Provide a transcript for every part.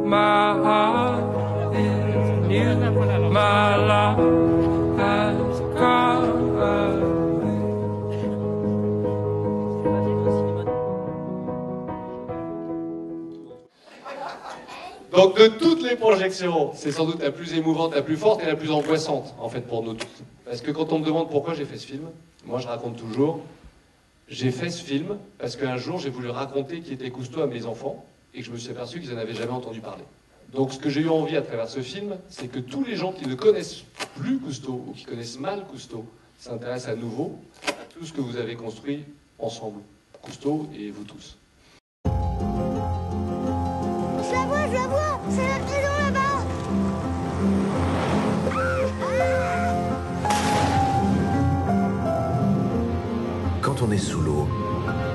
my heart in you, my love has gone away. Donc de toutes les projections, c'est sans doute la plus émouvante, la plus forte et la plus angoissante, en fait, pour nous tous. Parce que quand on me demande pourquoi j'ai fait ce film, moi je raconte toujours, j'ai fait ce film parce qu'un jour j'ai voulu raconter qui était Cousteau à mes enfants et que je me suis aperçu qu'ils n'en avaient jamais entendu parler. Donc ce que j'ai eu envie à travers ce film, c'est que tous les gens qui ne connaissent plus Cousteau ou qui connaissent mal Cousteau s'intéressent à nouveau à tout ce que vous avez construit ensemble, Cousteau et vous tous. Je la vois, c'est la maison là-bas. Quand on est sous l'eau,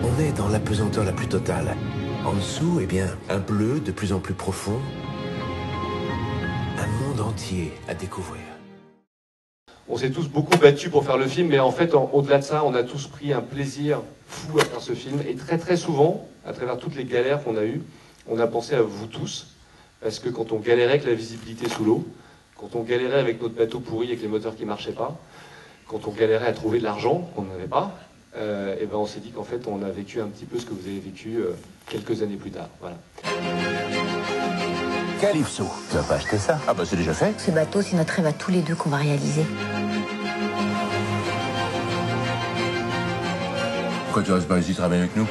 on est dans l'apesanteur la plus totale. En dessous, eh bien, un bleu de plus en plus profond. Un monde entier à découvrir. On s'est tous beaucoup battus pour faire le film, mais en fait, au-delà de ça, on a tous pris un plaisir fou à faire ce film. Et très très souvent, à travers toutes les galères qu'on a eues, on a pensé à vous tous. Parce que quand on galérait avec la visibilité sous l'eau, quand on galérait avec notre bateau pourri avec les moteurs qui ne marchaient pas, quand on galérait à trouver de l'argent qu'on n'avait pas, et ben on s'est dit qu'en fait, on a vécu un petit peu ce que vous avez vécu quelques années plus tard. Voilà. Calypso, tu vas pas acheter ça? Ah bah c'est déjà fait. Ce bateau, c'est notre rêve à tous les deux qu'on va réaliser. Pourquoi tu restes pas ici travailler avec nous?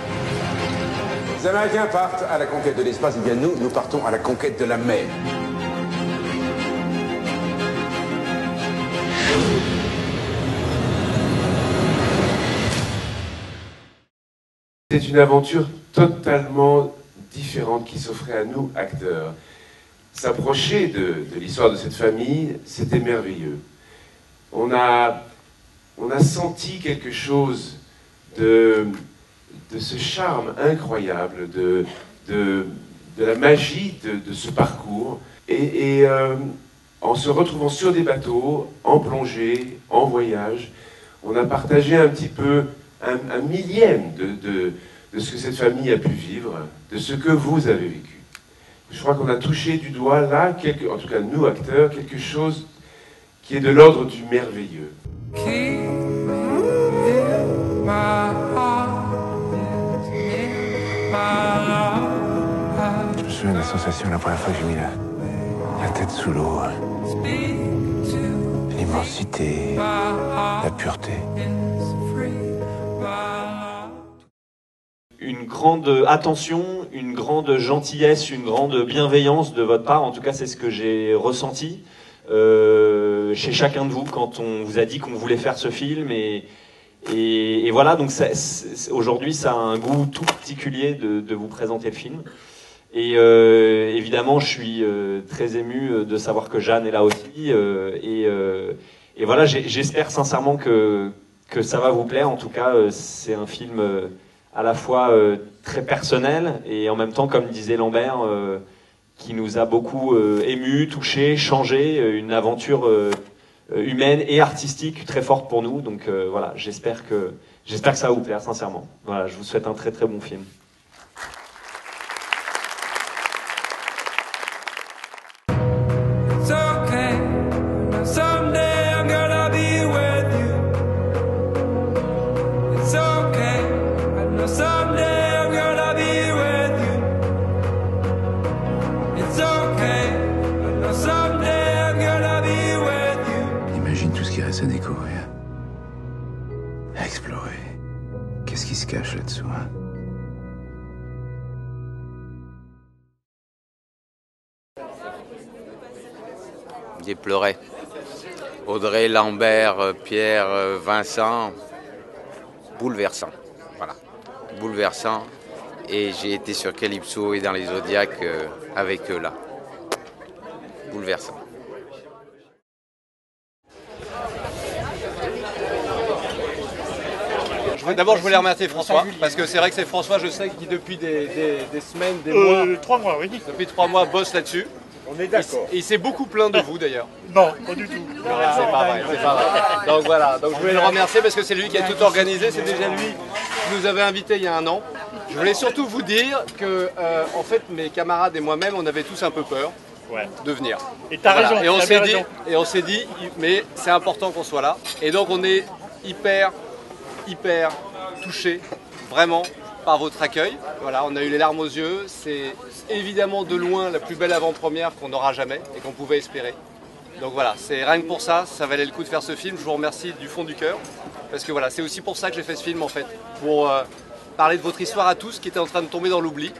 Les Américains partent à la conquête de l'espace, et bien nous partons à la conquête de la mer. C'est une aventure totalement différente qui s'offrait à nous, acteurs. S'approcher de l'histoire de cette famille, c'était merveilleux. On a senti quelque chose de ce charme incroyable, de la magie de ce parcours. Et en se retrouvant sur des bateaux, en plongée, en voyage, on a partagé un petit peu un millième de ce que cette famille a pu vivre, de ce que vous avez vécu. Je crois qu'on a touché du doigt là, en tout cas nous acteurs, quelque chose qui est de l'ordre du merveilleux. Je me souviens de la sensation la première fois que j'ai mis la tête sous l'eau. L'immensité, la pureté. Une grande attention, une grande gentillesse, une grande bienveillance de votre part. En tout cas, c'est ce que j'ai ressenti chez chacun de vous quand on vous a dit qu'on voulait faire ce film. Et voilà, donc aujourd'hui, ça a un goût tout particulier de vous présenter le film. Et évidemment, je suis très ému de savoir que Jeanne est là aussi. Et voilà, j'espère sincèrement que ça va vous plaire. En tout cas, c'est un film à la fois très personnel et en même temps, comme disait Lambert, qui nous a beaucoup émus, touchés, changés, une aventure humaine et artistique très forte pour nous. Donc voilà, j'espère que ça va vous plaire, sincèrement. Voilà, je vous souhaite un très très bon film. Imagine tout ce qui reste à découvrir, à explorer. Qu'est-ce qui se cache là-dessous, hein? J'ai pleuré. Audrey, Lambert, Pierre, Vincent, bouleversant. Voilà, bouleversant. Et j'ai été sur Calypso et dans les Zodiacs avec eux là. Bouleversant. D'abord, je voulais remercier François, parce que c'est vrai que c'est François, je sais, qui depuis des semaines, des mois, 3 mois, oui. Depuis 3 mois, bosse là-dessus. On est d'accord. Et il s'est beaucoup plaint de vous d'ailleurs. Non, pas du tout. C'est pas vrai, c'est pas vrai. Donc voilà, donc je voulais le remercier parce que c'est lui qui a tout organisé, c'est déjà lui qui nous avait invités il y a 1 an. Je voulais surtout vous dire que, en fait, mes camarades et moi-même, on avait tous un peu peur de venir. Et t'as raison. Et on s'est dit, mais c'est important qu'on soit là. Et donc on est hyper touchés, vraiment, par votre accueil. Voilà, on a eu les larmes aux yeux. C'est évidemment de loin la plus belle avant-première qu'on n'aura jamais et qu'on pouvait espérer. Donc voilà, c'est rien que pour ça, ça valait le coup de faire ce film. Je vous remercie du fond du cœur. Parce que voilà, c'est aussi pour ça que j'ai fait ce film en fait. Pour parler de votre histoire à tous qui était en train de tomber dans l'oubli.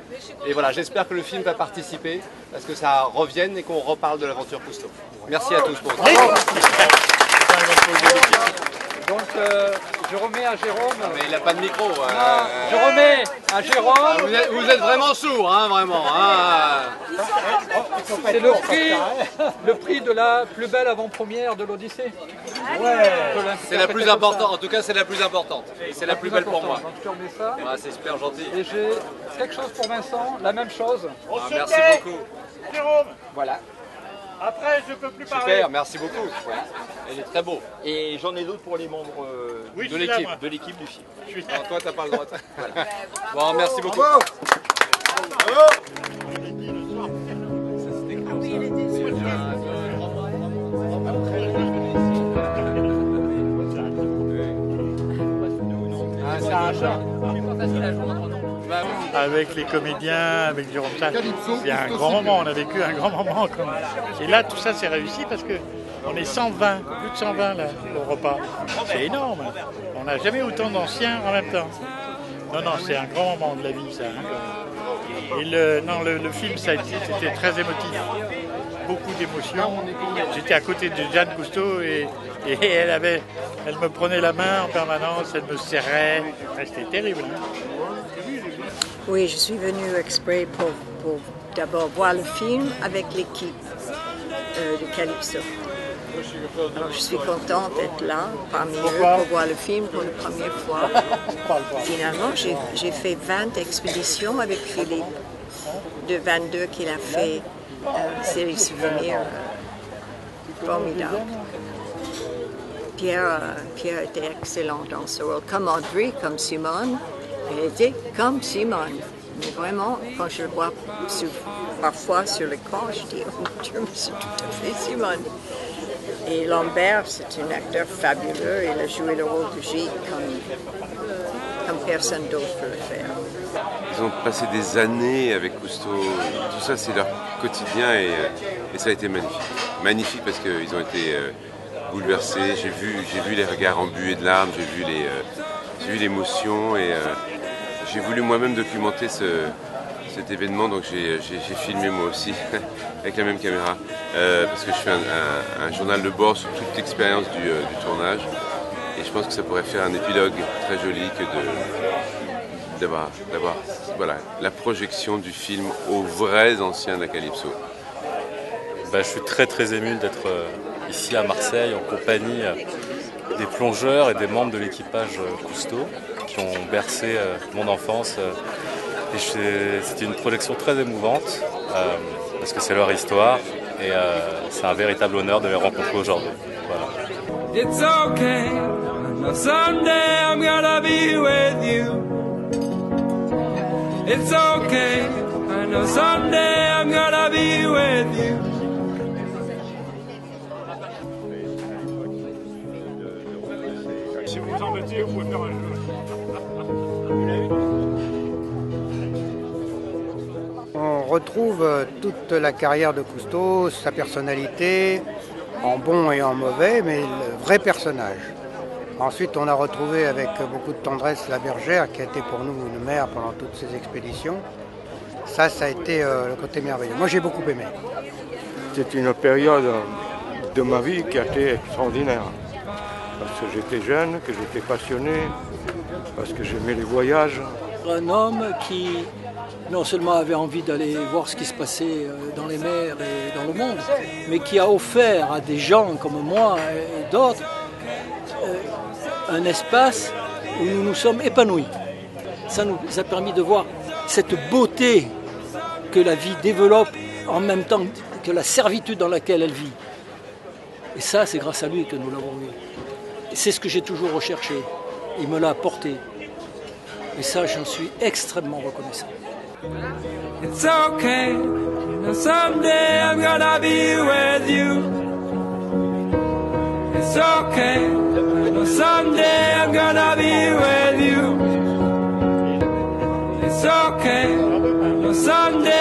Et voilà, j'espère que le film va participer parce que ça revienne et qu'on reparle de l'aventure Cousteau. Merci à tous pour votre attention. Donc je remets à Jérôme. Non, mais il n'a pas de micro. Je remets à Jérôme. Vous êtes vraiment sourd, hein, vraiment. Hein. C'est le prix de la plus belle avant-première de l'Odyssée. C'est la plus importante. En tout cas, c'est la plus importante. C'est la plus belle pour moi. Donc je te remets ça. C'est super gentil. Et j'ai quelque chose pour Vincent, la même chose. Merci beaucoup. Jérôme. Voilà. Après, je peux plus parler. Super, merci beaucoup. Il est très beau. Et j'en ai d'autres pour les membres de l'équipe du film. Non, toi, t'as pas le droit. Voilà. Bon, merci beaucoup. Avec les comédiens, avec Jérôme Saint, c'est un grand moment, on a vécu un grand moment. Et là, tout ça, c'est réussi parce qu'on est 120, plus de 120 là, au repas. C'est énorme. On n'a jamais autant d'anciens en même temps. Non, c'est un grand moment de la vie, ça. Et le film, c'était très émotif. Beaucoup d'émotions. J'étais à côté de Jeanne Cousteau et elle me prenait la main en permanence, elle me serrait. C'était terrible. Oui, je suis venue exprès pour d'abord voir le film avec l'équipe de Calypso. Alors, je suis contente d'être là parmi eux pour voir le film pour la première fois. Finalement, j'ai fait 20 expéditions avec Philippe, de 22 qu'il a fait série Souvenirs formidable. Pierre était excellent dans ce rôle, comme Audrey, comme Simone. Elle était comme Simone. Mais vraiment, quand je le vois parfois sur l'écran, je dis, oh mon Dieu, c'est tout à fait Simone. Et Lambert, c'est un acteur fabuleux. Il a joué le rôle de Gilles comme personne d'autre peut le faire. Ils ont passé des années avec Cousteau. Tout ça, c'est leur quotidien et ça a été magnifique. Magnifique parce qu'ils ont été bouleversés. J'ai vu les regards embués de larmes, j'ai vu l'émotion et j'ai voulu moi-même documenter cet événement, donc j'ai filmé moi aussi avec la même caméra parce que je fais un journal de bord sur toute l'expérience du tournage et je pense que ça pourrait faire un épilogue très joli que d'avoir voilà, la projection du film aux vrais anciens de la Calypso. Je suis très ému d'être ici à Marseille en compagnie des plongeurs et des membres de l'équipage Cousteau qui ont bercé mon enfance. Et c'était une projection très émouvante parce que c'est leur histoire et c'est un véritable honneur de les rencontrer aujourd'hui. Voilà. It's okay, I know someday I'm gonna be with you. It's okay, I know someday I'm gonna be with you. Si vous vous embêtez, vous pouvez faire un jeu. On retrouve toute la carrière de Cousteau, sa personnalité, en bon et en mauvais, mais le vrai personnage. Ensuite, on a retrouvé avec beaucoup de tendresse la bergère, qui a été pour nous une mère pendant toutes ces expéditions. Ça a été le côté merveilleux. Moi, j'ai beaucoup aimé. C'est une période de ma vie qui a été extraordinaire. Parce que j'étais jeune, que j'étais passionné, parce que j'aimais les voyages. Un homme qui non seulement avait envie d'aller voir ce qui se passait dans les mers et dans le monde, mais qui a offert à des gens comme moi et d'autres un espace où nous nous sommes épanouis. Ça nous a permis de voir cette beauté que la vie développe en même temps que la servitude dans laquelle elle vit. Et ça, c'est grâce à lui que nous l'avons vu. C'est ce que j'ai toujours recherché. Il me l'a apporté. Et ça, j'en suis extrêmement reconnaissant. It's okay, you know someday I'm gonna be with you. It's okay, you know someday I'm gonna be with you. It's okay, you know someday